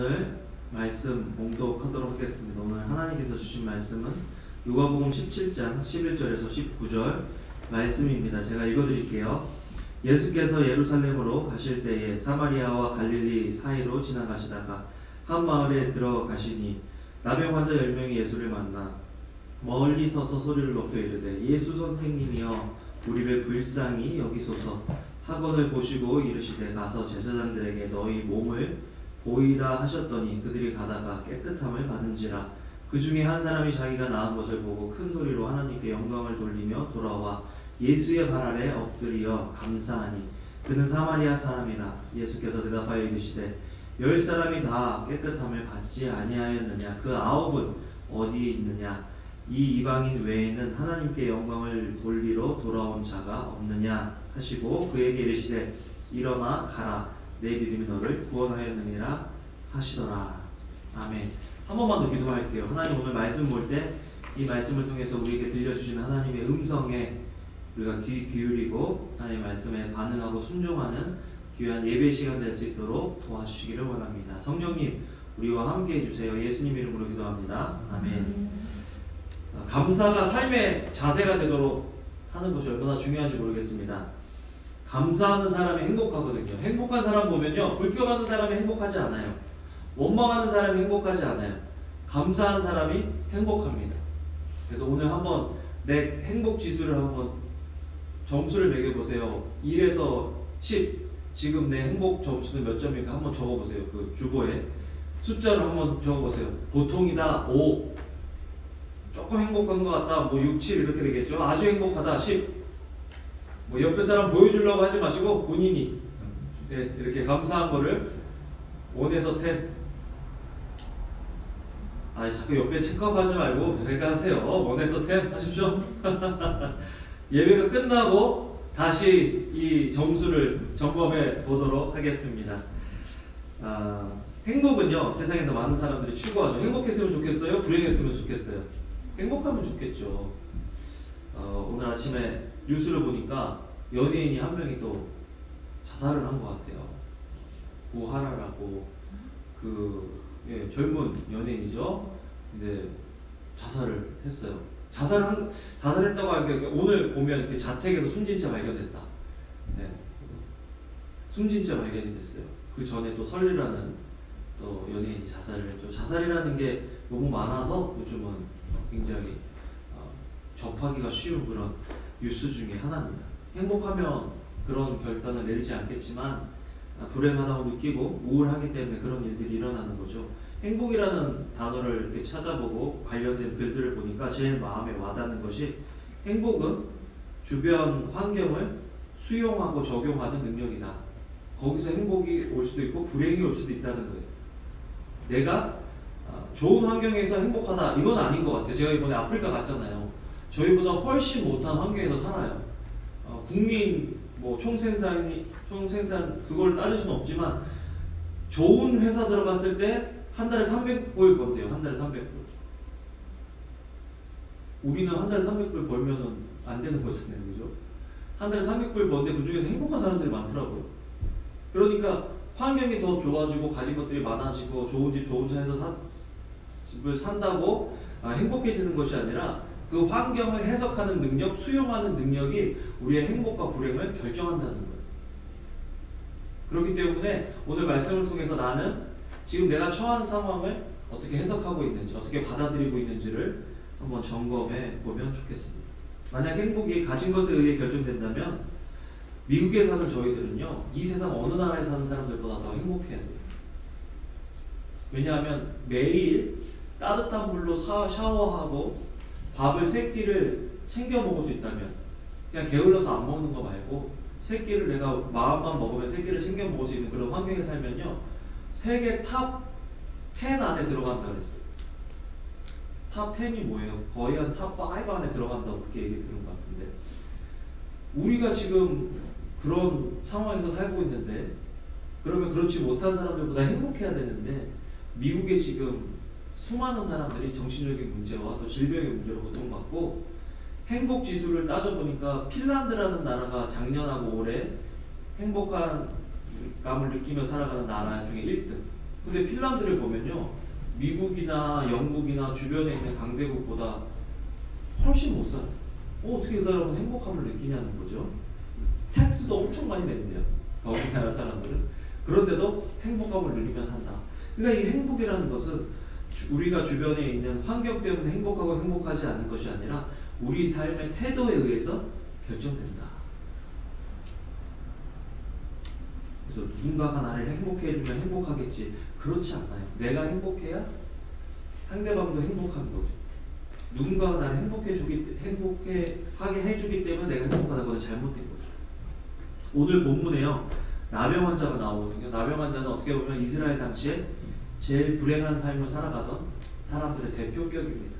오늘 말씀 봉독하도록 하겠습니다. 오늘 하나님께서 주신 말씀은 누가복음 17장 11절에서 19절 말씀입니다. 제가 읽어드릴게요. 예수께서 예루살렘으로 가실 때에 사마리아와 갈릴리 사이로 지나가시다가 한 마을에 들어가시니 나병 환자 10명이 예수를 만나 멀리 서서 소리를 높여 이르되 예수 선생님이여 우리 배 불쌍히 여기소서 하거늘 보시고 이르시되 가서 제사장들에게 너희 몸을 보이라 하셨더니 그들이 가다가 깨끗함을 받은지라. 그 중에 한 사람이 자기가 나은 것을 보고 큰 소리로 하나님께 영광을 돌리며 돌아와 예수의 발 아래 엎드려 감사하니 그는 사마리아 사람이라. 예수께서 대답하여 이르시되 10사람이 다 깨끗함을 받지 아니하였느냐? 그 9은 어디에 있느냐? 이 이방인 외에는 하나님께 영광을 돌리러 돌아온 자가 없느냐 하시고 그에게 이르시되 일어나 가라. 내 믿음이 너를 구원하였느니라 하시더라. 아멘. 한 번만 더 기도할게요. 하나님, 오늘 말씀 볼 때 이 말씀을 통해서 우리에게 들려주시는 하나님의 음성에 우리가 귀 기울이고 하나님의 말씀에 반응하고 순종하는 귀한 예배 시간 될 수 있도록 도와주시기를 원합니다. 성령님, 우리와 함께 해주세요. 예수님 이름으로 기도합니다. 아멘. 감사가 삶의 자세가 되도록 하는 것이 얼마나 중요한지 모르겠습니다. 감사하는 사람이 행복하거든요. 행복한 사람 보면요, 불평하는 사람이 행복하지 않아요. 원망하는 사람이 행복하지 않아요. 감사한 사람이 행복합니다. 그래서 오늘 한번 내 행복 지수를 한번 점수를 매겨보세요. 1에서 10, 지금 내 행복 점수는 몇 점일까 한번 적어보세요. 그 주보에 숫자를 한번 적어보세요. 보통이다 5, 조금 행복한 것 같다 뭐 6, 7 이렇게 되겠죠. 아주 행복하다 10. 뭐 옆에 사람 보여주려고 하지 마시고 본인이 이렇게 감사한 거를 1에서 10. 자꾸 옆에 체크업하지 말고 그렇게 하세요. 1에서 10 하십시오. 예배가 끝나고 다시 이 점수를 점검해 보도록 하겠습니다. 행복은요, 세상에서 많은 사람들이 추구하죠. 행복했으면 좋겠어요? 불행했으면 좋겠어요? 행복하면 좋겠죠. 오늘 아침에 뉴스를 보니까 연예인이 한 명이 또 자살을 한 것 같아요. 구하라라고 젊은 연예인이죠. 근데 자살을 했어요. 자살했다고 하니까 오늘 보면 이렇게 자택에서 숨진 채 발견됐다. 네. 숨진 채 발견이 됐어요. 그 전에 또 설리라는 또 연예인이 자살을 했죠. 자살이라는 게 너무 많아서 요즘은 굉장히 접하기가 쉬운 그런 뉴스 중에 하나입니다. 행복하면 그런 결단을 내리지 않겠지만 불행하다고 느끼고 우울하기 때문에 그런 일들이 일어나는 거죠. 행복이라는 단어를 이렇게 찾아보고 관련된 글들을 보니까 제일 마음에 와닿는 것이 행복은 주변 환경을 수용하고 적용하는 능력이다. 거기서 행복이 올 수도 있고 불행이 올 수도 있다는 거예요. 내가 좋은 환경에서 행복하다 이건 아닌 것 같아요. 제가 이번에 아프리카 갔잖아요. 저희보다 훨씬 못한 환경에서 살아요. 국민 총생산 그걸 따질 수는 없지만 좋은 회사 들어갔을 때 한 달에 300불 번대요. 한 달에 300불. 우리는 한 달에 300불 벌면은 안 되는 거잖아요. 그죠? 한 달에 300불 버는데 그 중에서 행복한 사람들이 많더라고요. 그러니까 환경이 더 좋아지고 가진 것들이 많아지고 좋은 집 좋은 차에서 집을 산다고 행복해지는 것이 아니라 그 환경을 해석하는 능력, 수용하는 능력이 우리의 행복과 불행을 결정한다는 거예요. 그렇기 때문에 오늘 말씀을 통해서 나는 지금 내가 처한 상황을 어떻게 해석하고 있는지, 어떻게 받아들이고 있는지를 한번 점검해 보면 좋겠습니다. 만약 행복이 가진 것에 의해 결정된다면 미국에 사는 저희들은요, 이 세상 어느 나라에 사는 사람들보다 더 행복해야 돼요. 왜냐하면 매일 따뜻한 물로 샤워하고 밥을 3끼를 챙겨 먹을 수 있다면, 그냥 게을러서 안 먹는 거 말고 3끼를 내가 마음만 먹으면 3끼를 챙겨 먹을 수 있는 그런 환경에 살면요, 세계 탑 10 안에 들어간다 그랬어요. 탑 10이 뭐예요? 거의 한 탑 5 안에 들어간다고 그렇게 얘기 들은 것 같은데, 우리가 지금 그런 상황에서 살고 있는데, 그러면 그렇지 못한 사람들보다 행복해야 되는데, 미국에 지금 수많은 사람들이 정신적인 문제와 또 질병의 문제로 고통받고, 행복 지수를 따져보니까 핀란드라는 나라가 작년하고 올해 행복한 감을 느끼며 살아가는 나라 중에 1등. 근데 핀란드를 보면요, 미국이나 영국이나 주변에 있는 강대국보다 훨씬 못 살아요. 어떻게 그 사람은 행복함을 느끼냐는 거죠. 텍스도 엄청 많이 낸대요, 우리나라 사람들은. 그런데도 행복감을 누리며 산다. 그러니까 이 행복이라는 것은 우리가 주변에 있는 환경 때문에 행복하고 행복하지 않은 것이 아니라 우리 삶의 태도에 의해서 결정된다. 그래서 누군가가 나를 행복해 해주면 행복하겠지. 그렇지 않아요. 내가 행복해야 상대방도 행복한 거죠. 누군가가 나를 행복하게 해주기 때문에 내가 행복하다는 건 잘못된 거죠. 오늘 본문에요, 나병 환자가 나오거든요. 나병 환자는 어떻게 보면 이스라엘 당시에 제일 불행한 삶을 살아가던 사람들의 대표격입니다.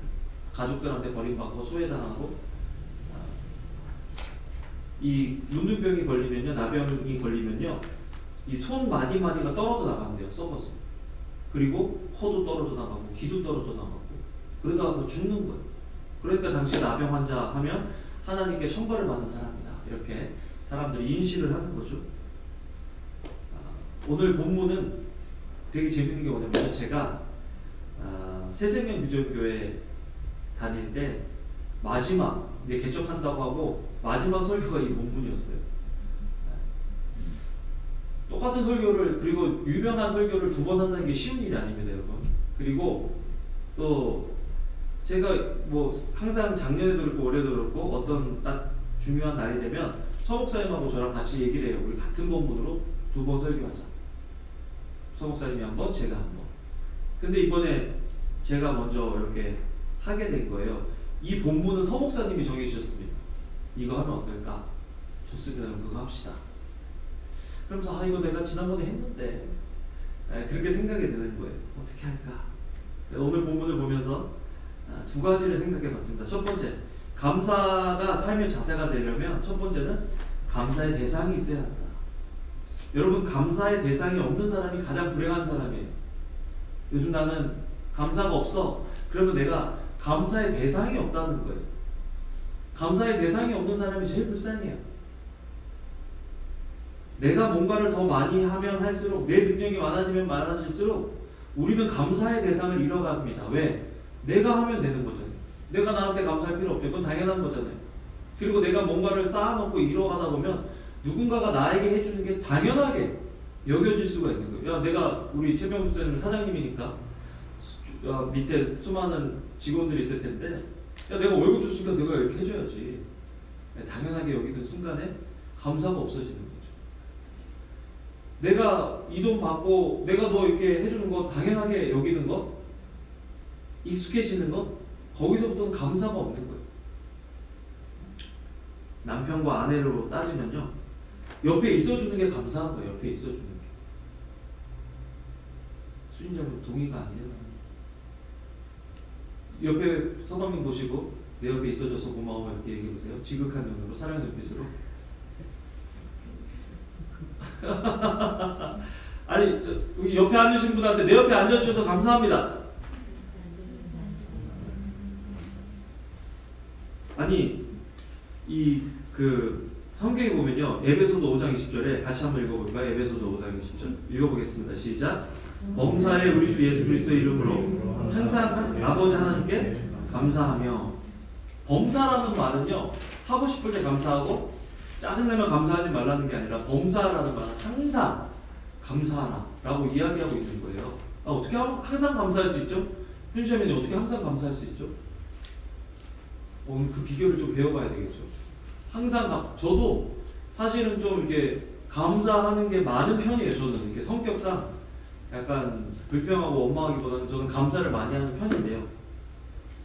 가족들한테 버림받고 소외당하고, 이 문둥병이 걸리면요, 나병이 걸리면요, 이 손 마디마디가 떨어져 나간대요, 썩어서. 그리고 코도 떨어져 나가고 귀도 떨어져 나가고 그러다가 죽는 거예요. 그러니까 당시 나병 환자 하면 하나님께 천벌을 받는 사람이다, 이렇게 사람들이 인식을 하는 거죠. 오늘 본문은 되게 재밌는 게 뭐냐면, 제가 새생명 비전교회 다닐 때 마지막 이제 개척한다고 하고 마지막 설교가 이 본문이었어요. 똑같은 설교를, 그리고 유명한 설교를 두 번 하는 게 쉬운 일이 아닙니다, 여러분. 그리고 또 제가 뭐 항상 작년에도 그렇고 올해도 그렇고 어떤 딱 중요한 날이 되면 서목사님하고 저랑 같이 얘기를 해요. 우리 같은 본문으로 두 번 설교하자. 서목사님이 한 번, 제가 한 번. 근데 이번에 제가 먼저 이렇게 하게 된 거예요. 이 본문은 서목사님이 정해주셨습니다. 이거 하면 어떨까? 좋습니다. 그거 합시다. 그러면서 이거 내가 지난번에 했는데, 그렇게 생각이 드는 거예요. 어떻게 할까? 오늘 본문을 보면서 두 가지를 생각해 봤습니다. 첫 번째, 감사가 삶의 자세가 되려면 첫 번째는 감사의 대상이 있어야 한다. 여러분, 감사의 대상이 없는 사람이 가장 불행한 사람이에요. 요즘 나는 감사가 없어. 그러면 내가 감사의 대상이 없다는 거예요. 감사의 대상이 없는 사람이 제일 불쌍해요. 내가 뭔가를 더 많이 하면 할수록, 내 능력이 많아지면 많아질수록 우리는 감사의 대상을 잃어갑니다. 왜? 내가 하면 되는 거잖아요. 내가 나한테 감사할 필요 없죠. 그건 당연한 거잖아요. 그리고 내가 뭔가를 쌓아놓고 이뤄가다 보면 누군가가 나에게 해주는 게 당연하게 여겨질 수가 있는 거예요. 야, 내가 우리 최병수 선생님 사장님이니까 밑에 수많은 직원들이 있을 텐데, 야, 내가 월급 줬으니까 내가 이렇게 해줘야지. 당연하게 여기는 순간에 감사가 없어지는 거예요. 내가 이 돈 받고 내가 너 이렇게 해주는 거 당연하게 여기는 것, 익숙해지는 것, 거기서부터는 감사가 없는 거예요. 남편과 아내로 따지면요, 옆에 있어주는 게 감사한 거예요. 옆에 있어주는 게. 수진자분 동의가 안 돼요. 옆에 서방님 보시고 내 옆에 있어줘서 고마워 이렇게 얘기해보세요. 지극한 눈으로, 사랑의 눈빛으로. 아니, 여기 옆에 앉으신 분한테 내 옆에 앉아주셔서 감사합니다. 아니, 성경에 보면요, 에베소서 5장 20절에 같이 한번 읽어볼까요? 에베소서 5장 20절 읽어보겠습니다. 시작. 범사에 우리 주 예수 그리스도의 이름으로 항상 아버지 하나님께 감사하며. 범사라는 말은요, 하고 싶을 때 감사하고 짜증내면 감사하지 말라는 게 아니라, 범사라는 말은 항상 감사하라 라고 이야기하고 있는 거예요. 어떻게 항상 감사할 수 있죠? 현수님이 어떻게 항상 감사할 수 있죠? 오늘 그 비결을 좀 배워봐야 되겠죠. 항상 저도 사실은 좀 이렇게 감사하는 게 많은 편이에요. 저는 이렇게 성격상 약간 불평하고 원망하기보다는 저는 감사를 많이 하는 편인데요.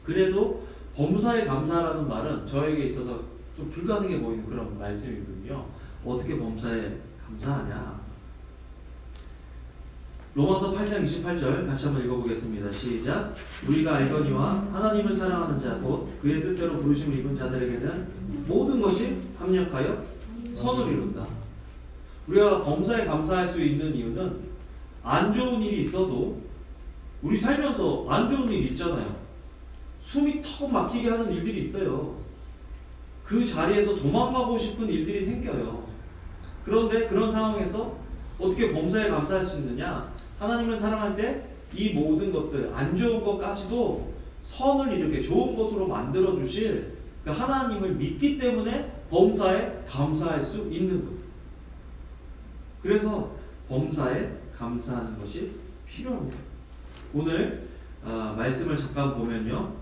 그래도 범사에 감사라는 말은 저에게 있어서 좀 불가능해 보이는 그런 말씀이거든요. 어떻게 범사에 감사하냐? 로마서 8장 28절 같이 한번 읽어보겠습니다. 시작. 우리가 알거니와 하나님을 사랑하는 자 곧 그의 뜻대로 부르심을 입은 자들에게는 모든 것이 합력하여 선을 이룬다. 우리가 범사에 감사할 수 있는 이유는, 안 좋은 일이 있어도 우리 살면서 안 좋은 일 있잖아요. 숨이 턱 막히게 하는 일들이 있어요. 그 자리에서 도망가고 싶은 일들이 생겨요. 그런데 그런 상황에서 어떻게 범사에 감사할 수 있느냐? 하나님을 사랑할 때 이 모든 것들, 안 좋은 것까지도 선을 이렇게 좋은 것으로 만들어 주실 그 하나님을 믿기 때문에 범사에 감사할 수 있는 거예요. 그래서 범사에 감사하는 것이 필요합니다. 오늘 말씀을 잠깐 보면요,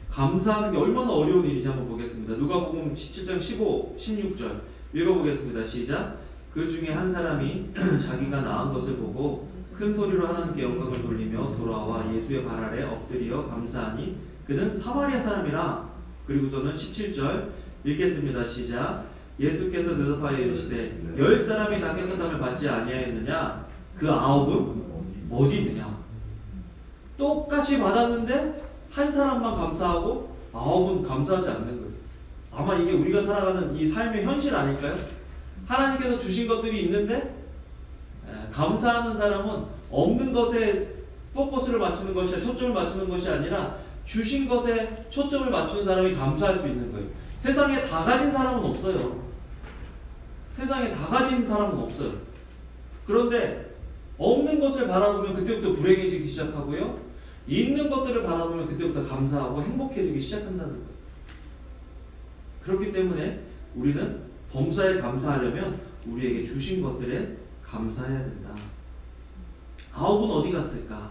감사하는 게 얼마나 어려운 일인지 한번 보겠습니다. 누가복음 17장 15, 16절 읽어보겠습니다. 시작. 그 중에 한 사람이 자기가 낳은 것을 보고 큰 소리로 하나님께 영광을 돌리며 돌아와 예수의 발 아래 엎드려 감사하니 그는 사마리아 사람이라. 그리고서는 17절 읽겠습니다. 시작. 예수께서 대답하여 이르시되 10사람이 다 깨끗함을 받지 아니하였느냐? 그 9은 어디 있느냐? 똑같이 받았는데 한 사람만 감사하고 9은 감사하지 않는 거예요. 아마 이게 우리가 살아가는 이 삶의 현실 아닐까요? 하나님께서 주신 것들이 있는데 감사하는 사람은 없는 것에 포커스를 맞추는 것이, 초점을 맞추는 것이 아니라 주신 것에 초점을 맞추는 사람이 감사할 수 있는 거예요. 세상에 다 가진 사람은 없어요. 세상에 다 가진 사람은 없어요. 그런데 없는 것을 바라보면 그때부터 불행해지기 시작하고요, 있는 것들을 바라보면 그때부터 감사하고 행복해지기 시작한다는 거예요. 그렇기 때문에 우리는 범사에 감사하려면 우리에게 주신 것들에 감사해야 된다. 9은 어디 갔을까?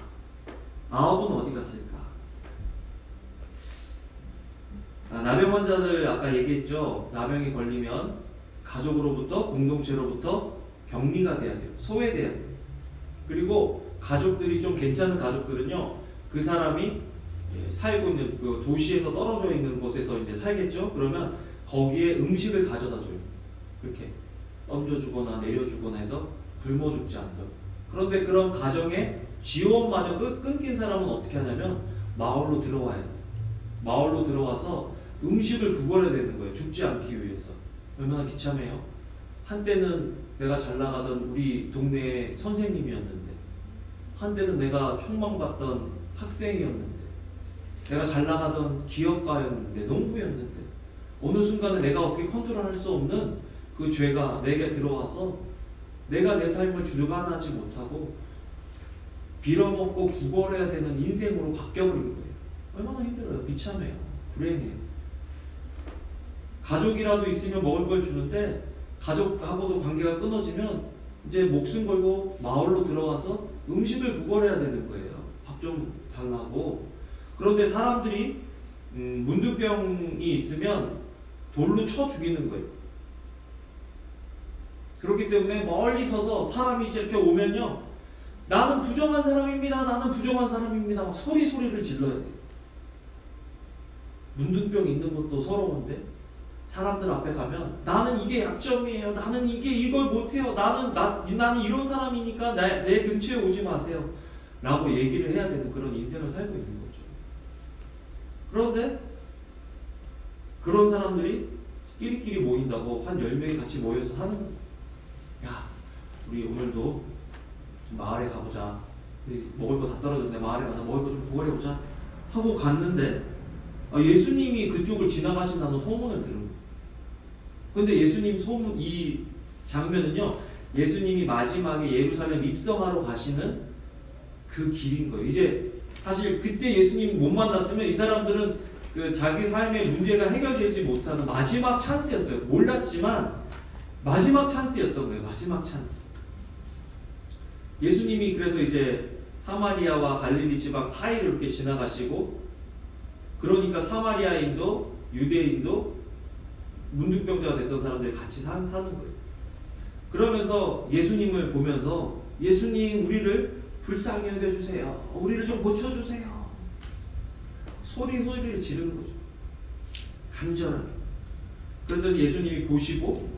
9은 어디 갔을까? 나병 환자들 아까 얘기했죠. 나병이 걸리면 가족으로부터, 공동체로부터 격리가 돼야 돼요. 소외돼야 돼요. 그리고 가족들이 좀 괜찮은 가족들은요, 그 사람이 살고 있는 그 도시에서 떨어져 있는 곳에서 이제 살겠죠. 그러면 거기에 음식을 가져다 줘요. 이렇게 던져주거나 내려주거나 해서 굶어 죽지 않도록. 그런데 그런 가정에 지원마저 끊긴 사람은 어떻게 하냐면 마을로 들어와야 돼요. 마을로 들어와서 음식을 구걸해야 되는 거예요. 죽지 않기 위해서. 얼마나 비참해요. 한때는 내가 잘 나가던 우리 동네의 선생님이었는데, 한때는 내가 촉망받던 학생이었는데, 내가 잘 나가던 기업가였는데, 농부였는데, 어느 순간에 내가 어떻게 컨트롤할 수 없는 그 죄가 내게 들어와서 내가 내 삶을 주관하지 못하고 빌어먹고 구걸해야 되는 인생으로 바뀌어버린 거예요. 얼마나 힘들어요. 비참해요. 불행해요. 가족이라도 있으면 먹을 걸 주는데 가족하고도 관계가 끊어지면 이제 목숨 걸고 마을로 들어가서 음식을 구걸해야 되는 거예요. 밥 좀 달라고. 그런데 사람들이 문둥병이 있으면 돌로 쳐 죽이는 거예요. 그렇기 때문에 멀리 서서 사람이 이렇게 오면요, 나는 부정한 사람입니다. 나는 부정한 사람입니다. 막 소리를 질러야 돼요. 문둥병 있는 것도 서러운데 사람들 앞에 가면 나는 이게 약점이에요. 나는 이걸 못해요. 나는 이런 사람이니까 내 근처에 오지 마세요. 라고 얘기를 해야 되는 그런 인생을 살고 있는 거죠. 그런데 그런 사람들이 끼리끼리 모인다고 한 10명이 같이 모여서 사는 거예요. 야, 우리 오늘도 마을에 가보자. 먹을 거 다 떨어졌는데 마을에 가서 먹을 거 좀 구걸해보자 하고 갔는데 예수님이 그쪽을 지나가신다는 소문을 들은 거예요. 근데 예수님 소문, 이 장면은요, 예수님이 마지막에 예루살렘 입성하러 가시는 그 길인 거예요. 이제 사실 그때 예수님 못 만났으면 이 사람들은 그 자기 삶의 문제가 해결되지 못하는 마지막 찬스였어요. 몰랐지만 마지막 찬스였던 거예요. 마지막 찬스. 예수님이 그래서 이제 사마리아와 갈릴리 지방 사이를 이렇게 지나가시고, 그러니까 사마리아인도 유대인도 문둥병자가 됐던 사람들이 같이 사는 거예요. 그러면서 예수님을 보면서, 예수님 우리를 불쌍히 여겨주세요. 우리를 좀 고쳐주세요. 소리를 지르는 거죠. 간절하게. 그래서 예수님이 보시고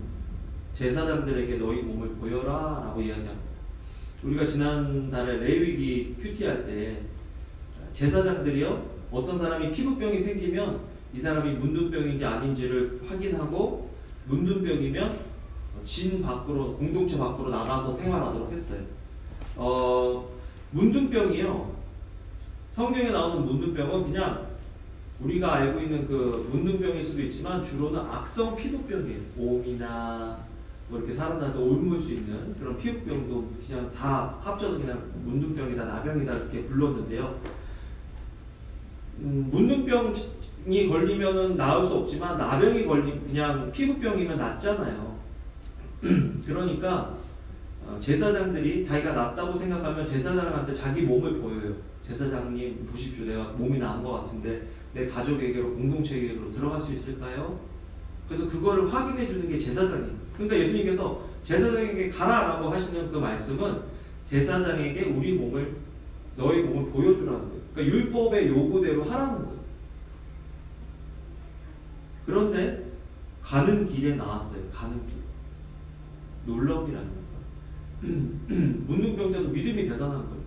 제사장들에게 너희 몸을 보여라 라고 이야기합니다. 우리가 지난달에 레위기 큐티할 때 제사장들이요, 어떤 사람이 피부병이 생기면 이 사람이 문둥병인지 아닌지를 확인하고, 문둥병이면 진 밖으로, 공동체 밖으로 나가서 생활하도록 했어요. 문둥병이요, 성경에 나오는 문둥병은 그냥 우리가 알고 있는 그 문둥병일 수도 있지만 주로는 악성 피부병이에요. 옴이나 뭐 이렇게 사람들한테 옮을 수 있는 그런 피부병도 그냥 다 합쳐서 그냥 문둥병이다, 나병이다 이렇게 불렀는데요. 문둥병이 걸리면은 나을 수 없지만 나병이 걸리면 그냥 피부병이면 낫잖아요. 그러니까 제사장들이 자기가 낫다고 생각하면 제사장한테 자기 몸을 보여요. 제사장님 보십시오, 내가 몸이 나은 것 같은데 내 가족에게로 공동체에게로 들어갈 수 있을까요? 그래서 그거를 확인해 주는 게 제사장이에요. 그러니까 예수님께서 제사장에게 가라라고 하시는 그 말씀은 제사장에게 우리 몸을, 너의 몸을 보여주라는 거예요. 그러니까 율법의 요구대로 하라는 거예요. 그런데 가는 길에 나왔어요. 가는 길. 놀라움이라는 거예요. 문둥병자도 믿음이 대단한 거예요.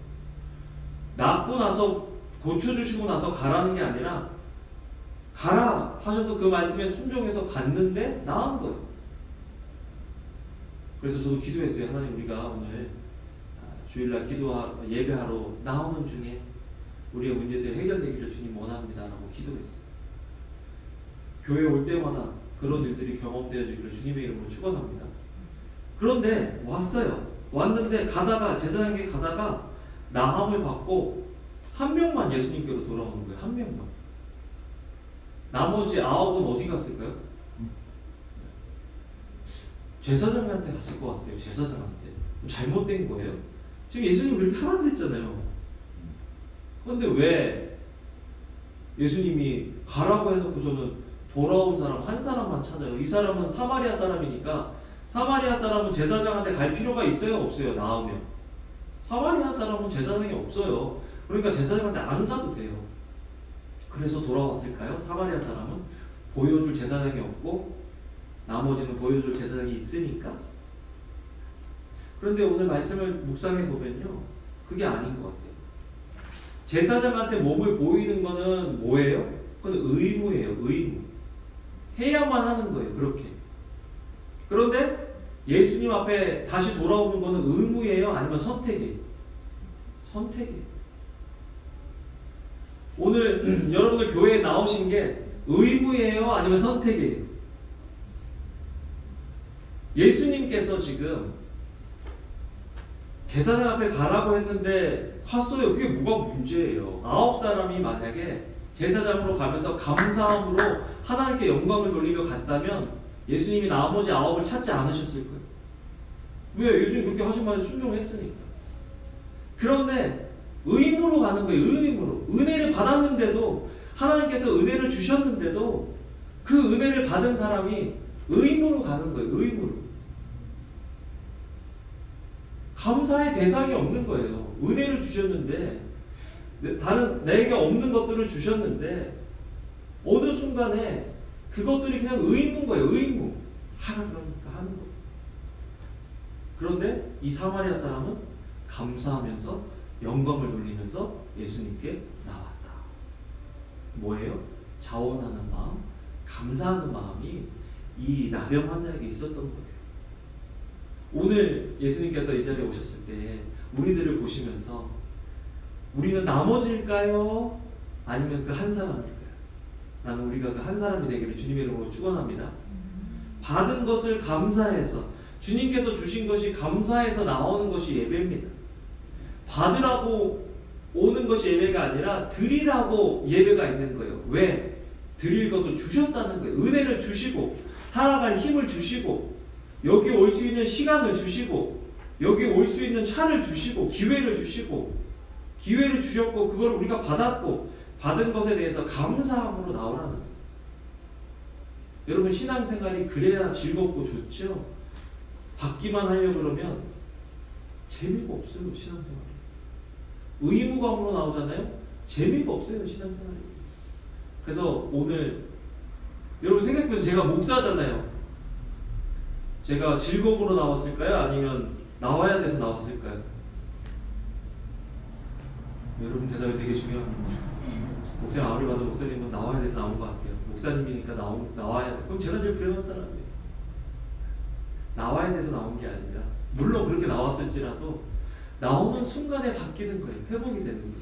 낫고 나서 고쳐주시고 나서 가라는 게 아니라 가라 하셔서 그 말씀에 순종해서 갔는데 나은 거예요. 그래서 저도 기도했어요. 하나님, 우리가 오늘 주일날 예배하러 나오는 중에 우리의 문제들이 해결되기를 주님 원합니다 라고 기도했어요. 교회 올 때마다 그런 일들이 경험되어지기를 주님의 이름으로 축원합니다. 그런데 왔어요. 왔는데 가다가 제사장에게 가다가 나함을 받고 한 명만 예수님께로 돌아오는 거예요. 한 명만. 나머지 9은 어디 갔을까요? 제사장한테 갔을 것 같아요. 제사장한테. 잘못된 거예요. 지금 예수님 그렇게 하라 그랬잖아요. 그런데 왜 예수님이 가라고 해놓고서는 돌아온 사람 한 사람만 찾아요? 이 사람은 사마리아 사람이니까 사마리아 사람은 제사장한테 갈 필요가 있어요? 없어요? 나오면. 사마리아 사람은 제사장이 없어요. 그러니까 제사장한테 안 가도 돼요. 그래서 돌아왔을까요? 사마리아 사람은 보여줄 제사장이 없고 나머지는 보여줄 제사장이 있으니까. 그런데 오늘 말씀을 묵상해 보면요, 그게 아닌 것 같아요. 제사장한테 몸을 보이는 거는 뭐예요? 그건 의무예요. 의무. 해야만 하는 거예요. 그렇게. 그런데 예수님 앞에 다시 돌아오는 거는 의무예요? 아니면 선택이에요? 선택이에요. 오늘 여러분들 교회에 나오신 게 의무예요? 아니면 선택이에요? 예수님께서 지금 제사장 앞에 가라고 했는데 갔어요. 그게 뭐가 문제예요? 9사람이 만약에 제사장으로 가면서 감사함으로 하나님께 영광을 돌리며 갔다면 예수님이 나머지 9을 찾지 않으셨을 거예요. 왜? 예수님 그렇게 하신 말에 순종했으니까. 그런데 의무로 가는 거예요. 의무로. 은혜를 받았는데도, 하나님께서 은혜를 주셨는데도 그 은혜를 받은 사람이 의무로 가는 거예요. 의무로. 감사의 대상이 없는 거예요. 은혜를 주셨는데, 다른 내게 없는 것들을 주셨는데 어느 순간에 그것들이 그냥 의무인 거예요. 의무. 하라 그러니까 하는 거예요. 그런데 이 사마리아 사람은 감사하면서 영광을 돌리면서 예수님께 나왔다. 뭐예요? 자원하는 마음, 감사하는 마음이 이 나병 환자에게 있었던 거예요. 오늘 예수님께서 이 자리에 오셨을 때 우리들을 보시면서 우리는 나머지일까요? 아니면 그 한 사람일까요? 나는 우리가 그 한 사람이 되기를 주님의 이름으로 축원합니다. 받은 것을 감사해서, 주님께서 주신 것이 감사해서 나오는 것이 예배입니다. 받으라고 오는 것이 예배가 아니라 드리라고 예배가 있는 거예요. 왜? 드릴 것을 주셨다는 거예요. 은혜를 주시고 살아갈 힘을 주시고 여기 올 수 있는 시간을 주시고 여기 올 수 있는 차를 주시고 기회를 주셨고 그걸 우리가 받았고 받은 것에 대해서 감사함으로 나오라는 거예요. 여러분, 신앙생활이 그래야 즐겁고 좋죠. 받기만 하려고 그러면 재미가 없어요. 신앙생활이 의무감으로 나오잖아요. 재미가 없어요. 신앙생활이. 그래서 오늘 여러분 생각해보세요. 제가 목사잖아요. 제가 즐거움으로 나왔을까요? 아니면 나와야 돼서 나왔을까요? 여러분 대답이 되게 중요합니다. 목사님 아무리 봐도 목사님은 나와야 돼서 나온 것 같아요. 목사님이니까 나와야 돼. 그럼 제가 제일 불행한 사람이에요. 나와야 돼서 나온 게 아니라, 물론 그렇게 나왔을지라도 나오는 순간에 바뀌는 거예요. 회복이 되는 거예요.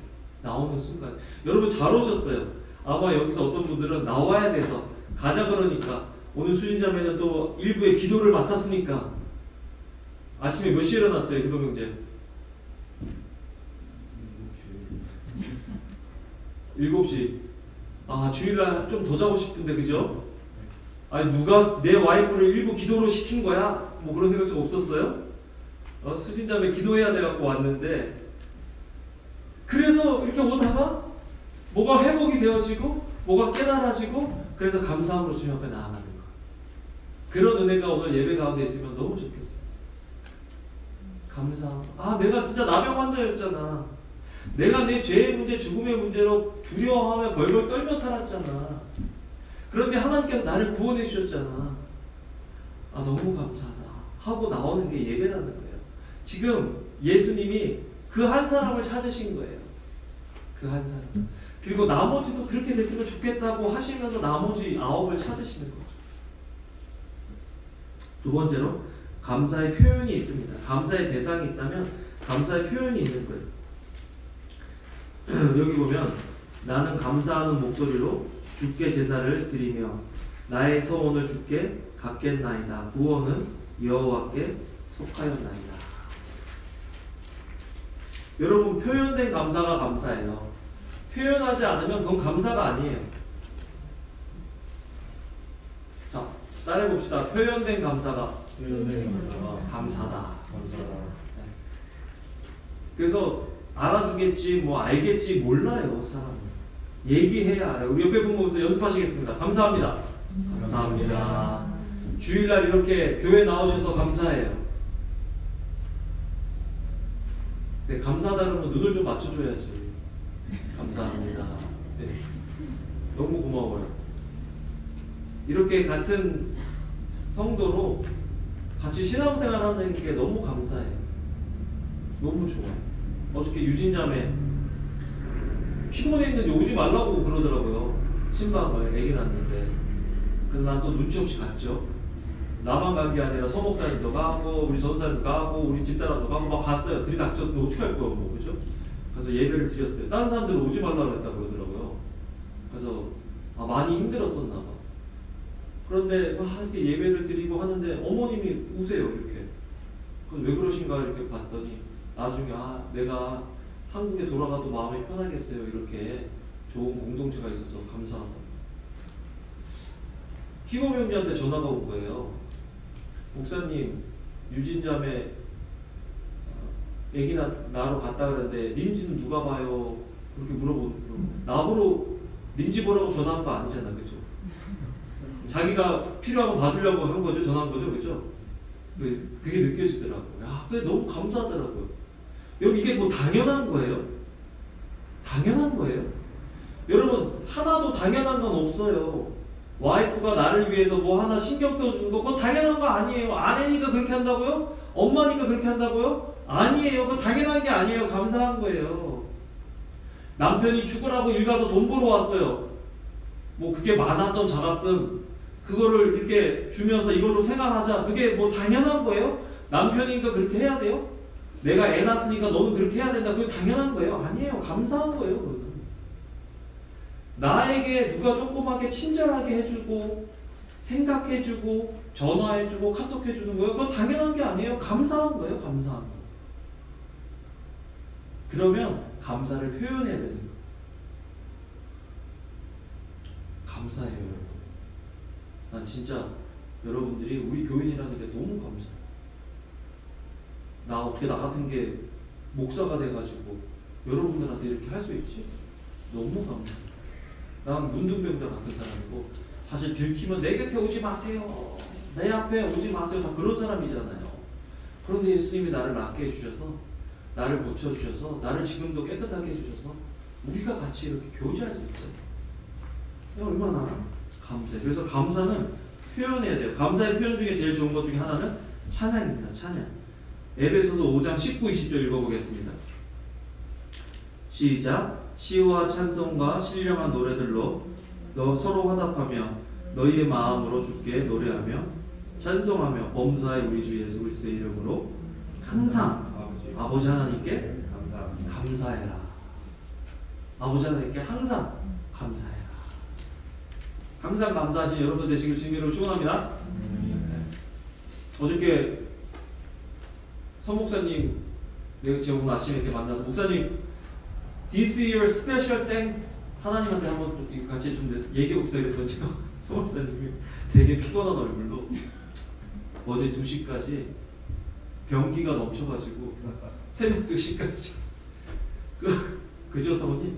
나오는 순간. 여러분 잘 오셨어요. 아마 여기서 어떤 분들은 나와야 돼서 가자 그러니까 오늘 수진자매는 또 일부의 기도를 맡았으니까 아침에 몇 시에 일어났어요, 기독경제? 7시. 아, 주일날 좀 더 자고 싶은데, 그죠? 아니, 누가 내 와이프를 일부 기도로 시킨 거야? 뭐 그런 생각 좀 없었어요? 수진자매 기도해야 돼갖고 왔는데, 그래서 이렇게 오다가 뭐가 회복이 되어지고, 뭐가 깨달아지고, 그래서 감사함으로 주님 앞에 나아가는 거. 그런 은혜가 오늘 예배 가운데 있으면 너무 좋겠어. 감사함. 아, 내가 진짜 나병 환자였잖아. 내가 내 죄의 문제, 죽음의 문제로 두려워하며 벌벌 떨며 살았잖아. 그런데 하나님께서 나를 구원해 주셨잖아. 아, 너무 감사하다 하고 나오는 게 예배라는 거예요. 지금 예수님이 그 한 사람을 찾으신 거예요. 그 한 사람. 그리고 나머지도 그렇게 됐으면 좋겠다고 하시면서 나머지 9을 찾으시는 거죠. 두 번째로 감사의 표현이 있습니다. 감사의 대상이 있다면 감사의 표현이 있는 거예요. 여기 보면 나는 감사하는 목소리로 주께 제사를 드리며 나의 소원을 주께 갚겠나이다. 구원은 여호와께 속하였나이다. 여러분, 표현된 감사가 감사예요. 표현하지 않으면 그건 감사가 아니에요. 자, 따라해봅시다. 표현된 감사가 감사다. 네. 그래서 알아주겠지, 뭐 알겠지 몰라요, 사람은. 얘기해야 알아요. 우리 옆에 분 보면서 연습하시겠습니다. 감사합니다. 감사합니다. 주일날 이렇게 교회 나오셔서 감사해요. 네, 감사하다 그러면 눈을 좀 맞춰줘야지. 감사합니다. 네. 너무 고마워요. 이렇게 같은 성도로 같이 신앙생활 하는 게 너무 감사해요. 너무 좋아요. 어저께 유진자매 피곤했는지 오지 말라고 그러더라고요. 신방을 애기 낳는데. 그래서 난 또 눈치 없이 갔죠. 나만 간 게 아니라 서목사님도 가고 우리 전사님도 가고 우리 집사람도 가고 막 갔어요. 들이닥쳐. 너 어떻게 할 거야 뭐, 그죠? 그래서 예배를 드렸어요. 다른 사람들은 오지 말라고 했다고 그러더라고요. 그래서 많이 힘들었었나 봐. 그런데 막 이렇게 예배를 드리고 하는데 어머님이 우세요, 이렇게. 그럼 왜 그러신가 이렇게 봤더니 나중에 내가 한국에 돌아가도 마음이 편하겠어요. 이렇게 좋은 공동체가 있어서 감사하다. 희모 형제한테 전화가 온 거예요. 목사님, 유진자매 애기 나러 갔다 그랬는데 린지는 누가 봐요? 그렇게 물어보는 거예요. 나보러 린지 보라고 전화한 거 아니잖아, 그죠? 자기가 필요하고 봐주려고 한 거죠, 전화한 거죠, 그죠? 그게 느껴지더라고요. 야, 그게 너무 감사하더라고요. 여러분, 이게 뭐 당연한 거예요? 당연한 거예요? 여러분, 하나도 당연한 건 없어요. 와이프가 나를 위해서 뭐 하나 신경 써주는 거, 그건 당연한 거 아니에요. 아내니까 그렇게 한다고요? 엄마니까 그렇게 한다고요? 아니에요. 그건 당연한 게 아니에요. 감사한 거예요. 남편이 죽으라고 일 가서 돈 벌어 왔어요. 뭐 그게 많았던 작았든 그거를 이렇게 주면서 이걸로 생활하자. 그게 뭐 당연한 거예요? 남편이니까 그렇게 해야 돼요? 내가 애 낳았으니까 너는 그렇게 해야 된다. 그게 당연한 거예요? 아니에요. 감사한 거예요. 그거는. 나에게 누가 조그맣게 친절하게 해주고 생각해주고 전화해주고 카톡해주는 거예요. 그건 당연한 게 아니에요. 감사한 거예요. 감사한 거. 그러면 감사를 표현해야 되는 거예요. 감사해요, 여러분. 난 진짜 여러분들이 우리 교인이라는 게 너무 감사해요. 나 어떻게 나 같은 게 목사가 돼가지고 여러분들한테 이렇게 할 수 있지? 너무 감사해요. 난 문둥병자 같은 사람이고 사실 들키면 내 곁에 오지 마세요. 내 앞에 오지 마세요. 다 그런 사람이잖아요. 그런데 예수님이 나를 낫게 해주셔서 나를 고쳐주셔서 나를 지금도 깨끗하게 해주셔서 우리가 같이 이렇게 교제할 수 있어요. 얼마나 감사해요. 그래서 감사는 표현해야 돼요. 감사의 표현 중에 제일 좋은 것 중에 하나는 찬양입니다. 찬양. 에베소서 5장 19, 20절 읽어보겠습니다. 시작. 시와 찬송과 신령한 노래들로 너 서로 화답하며 너희의 마음으로 주께 노래하며 찬송하며 범사의 우리 주 예수 그리스도의 이름으로 항상 아버지 하나님께 감사해라. 아버지 하나님께 항상 감사해라. 항상 감사하신 여러분 되시길 주님으로 축원합니다. 어저께 서 목사님, 제가 오늘 아침에 이렇게 만나서 목사님, this is your special thanks. 하나님한테 한번 같이 좀 얘기해 봅시다 그랬더니 서 목사님이 되게 피곤한 얼굴로 어제 2시까지 변기가 넘쳐가지고 새벽 2시까지 그죠 사모님?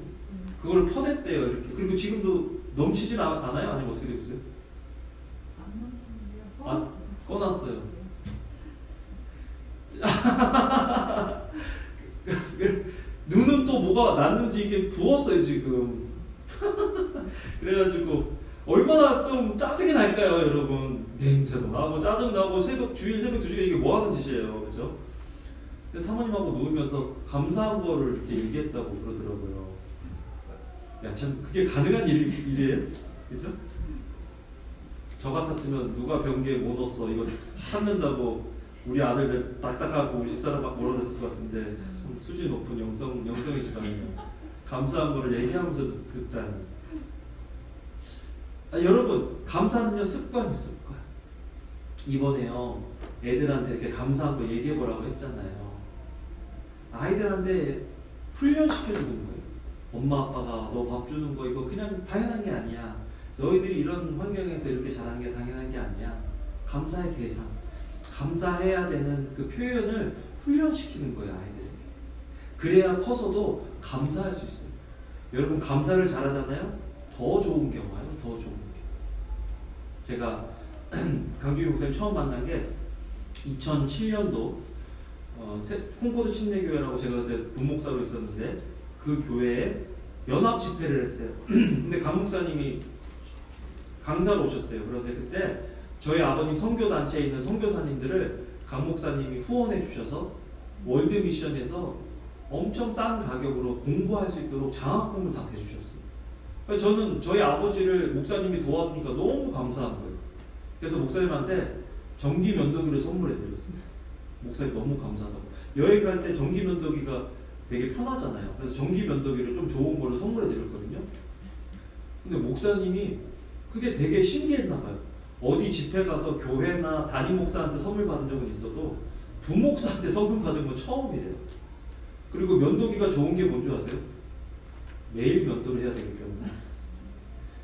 그걸 퍼냈대요 이렇게. 그리고 지금도 넘치진 않아요? 아니면 어떻게 되고 있어요? 안 넘치는데요. 꺼놨어요. 눈은 또 뭐가 났는지 이게 부었어요 지금. 그래가지고 얼마나 좀 짜증이 날까요 여러분. 냄새도 나고 짜증 나고 주일 새벽 2시에 이게 뭐 하는 짓이에요 그죠? 근데 사모님하고 누우면서 감사한 거를 이렇게 얘기했다고 그러더라고요. 야 참 그게 가능한 일이에요? 그죠? 저 같았으면 누가 변기에 못 넣었어 이거 찾는다고 우리 아들 딱딱하고 우리 집사람 막 몰아냈을 것 같은데 참 수준 높은 영성이시거든요. 감사한 거를 얘기하면서 듣잖아요. 여러분 감사는요 습관이에요. 습관. 이번에요 애들한테 이렇게 감사한 거 얘기해보라고 했잖아요. 아이들한테 훈련시켜주는 거예요. 엄마 아빠가 너 밥 주는 거 이거 그냥 당연한 게 아니야. 너희들이 이런 환경에서 이렇게 자라는 게 당연한 게 아니야. 감사의 대상, 감사해야 되는 그 표현을 훈련시키는 거예요 아이들에게. 그래야 커서도 감사할 수 있어요. 여러분 감사를 잘하잖아요. 더 좋은 게 와요. 더 좋은 게. 제가 강주희 목사님 처음 만난 게 2007년도 콩코드 침례교회라고 제가 그때 부목사로 있었는데 그 교회에 연합 집회를 했어요. 근데 강 목사님이 강사로 오셨어요. 그런데 그때 저희 아버님 선교단체에 있는 선교사님들을 강 목사님이 후원해 주셔서 월드미션에서 엄청 싼 가격으로 공부할 수 있도록 장학금을 다 대주셨어요. 저는 저희 아버지를 목사님이 도와주니까 너무 감사한 거예요. 그래서 목사님한테 전기 면도기를 선물해 드렸습니다. 목사님 너무 감사하다고. 여행 갈 때 전기 면도기가 되게 편하잖아요. 그래서 전기 면도기를 좀 좋은 걸로 선물해 드렸거든요. 근데 목사님이 그게 되게 신기했나 봐요. 어디 집회 가서 교회나 담임 목사한테 선물 받은 적은 있어도 부목사한테 선물 받은 건 처음이래요. 그리고 면도기가 좋은 게 뭔지 아세요? 매일 면도를 해야 되기 때문에.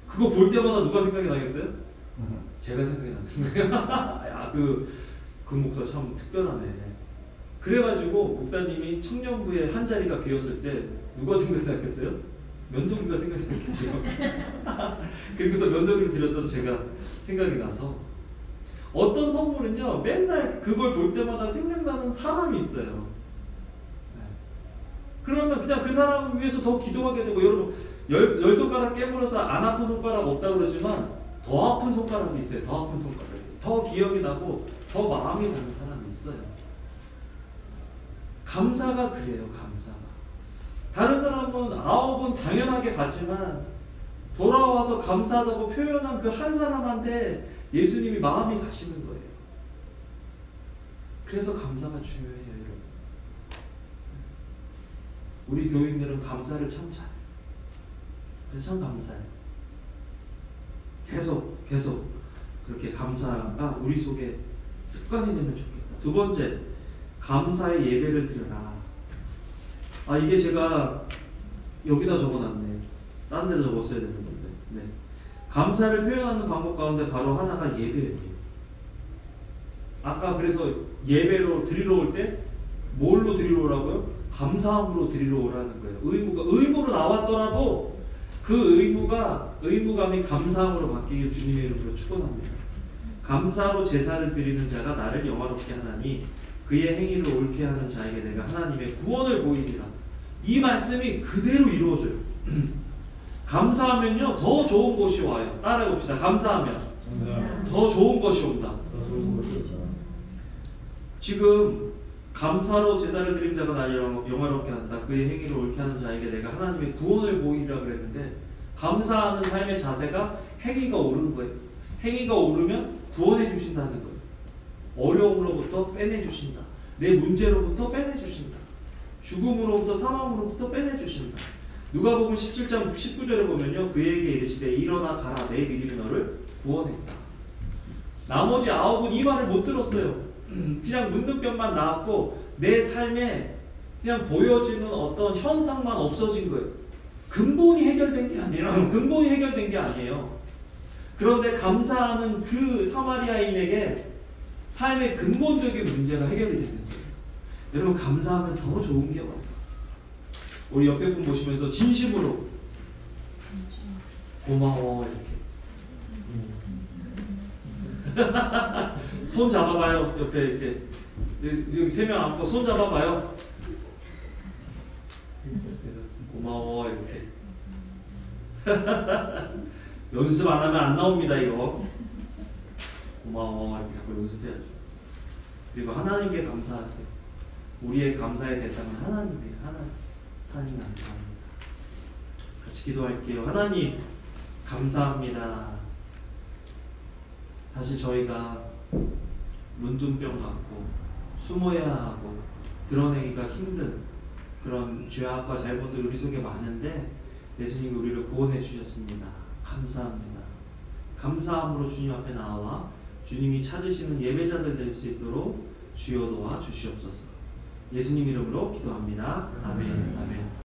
그거 볼 때마다 누가 생각이 나겠어요? 제가 생각이 났어요. 야, 그 목사 참 특별하네. 그래가지고 목사님이 청년부에 한 자리가 비었을 때 누가 생각이 났겠어요? 면도기가 생각이 났겠죠. 그리고서 면도기를 드렸던 제가 생각이 나서 어떤 선물은요 맨날 그걸 볼 때마다 생각나는 사람이 있어요. 그러면 그냥 그 사람 위해서 더 기도하게 되고, 여러분 열 손가락 깨물어서 안 아픈 손가락 없다 그러지만 더 아픈 손가락이 있어요. 더 아픈 손가락이. 더 기억이 나고 더 마음이 가는 사람이 있어요. 감사가 그래요. 감사가. 다른 사람은 아홉은 당연하게 가지만 돌아와서 감사하다고 표현한 그 한 사람한테 예수님이 마음이 가시는 거예요. 그래서 감사가 중요해요. 여러분. 우리 교인들은 감사를 참 잘해요. 그래서 참 감사해요. 계속 그렇게 감사가 우리 속에 습관이 되면 좋겠다. 두 번째, 감사의 예배를 드려라. 이게 제가 여기다 적어놨네. 딴 데다 적었어야 되는 건데. 네. 감사를 표현하는 방법 가운데 바로 하나가 예배예요. 아까 그래서 예배로 드리러 올 때 뭘로 드리러 오라고요? 감사함으로 드리러 오라는 거예요. 의무로 나왔더라도 그 의무감이 감사함으로 바뀌길 주님의 이름으로 축원합니다. 감사로 제사를 드리는 자가 나를 영화롭게 하나니 그의 행위를 옳게 하는 자에게 내가 하나님의 구원을 보이리라. 이 말씀이 그대로 이루어져요. 감사하면요 더 좋은 것이 와요. 따라해봅시다. 감사하면 더 좋은 것이 온다. 지금 감사로 제사를 드린 자가 나를 영화롭게 한다. 그의 행위를 옳게 하는 자에게 내가 하나님의 구원을 보이리라 그랬는데, 감사하는 삶의 자세가 행위가 옳은 거예요. 행위가 옳으면 구원해 주신다는 거예요. 어려움으로부터 빼내주신다. 내 문제로부터 빼내주신다. 죽음으로부터 사망으로부터 빼내주신다. 누가복음 17장 19절에 보면요, 그에게 이르시되 일어나 가라, 내 믿음이 너를 구원했다. 나머지 9은 이 말을 못 들었어요. 그냥 문둥병만 나았고 내 삶에 그냥 보여지는 어떤 현상만 없어진 거예요. 근본이 해결된 게 아니에요. 근본이 해결된 게 아니에요. 그런데 감사하는 그 사마리아인에게 삶의 근본적인 문제가 해결이 되는 거예요. 여러분, 감사하면 더 좋은 게 없어요. 우리 옆에 분 보시면서 진심으로 고마워 이렇게 손 잡아봐요. 옆에 이렇게 여기 3명 앉고 손 잡아봐요. 고마워 이렇게 연습 안 하면 안 나옵니다. 이거 고마워 이렇게 자꾸 연습해야죠. 그리고 하나님께 감사하세요. 우리의 감사의 대상은 하나님이에요. 하나님 감사합니다. 같이 기도할게요. 하나님 감사합니다. 사실 저희가 문둥병 같고 숨어야 하고 드러내기가 힘든 그런 죄악과 잘못들이 우리 속에 많은데 예수님이 우리를 구원해 주셨습니다. 감사합니다. 감사함으로 주님 앞에 나와 주님이 찾으시는 예배자들 될 수 있도록 주여 도와 주시옵소서. 예수님 이름으로 기도합니다. 아멘. 아멘.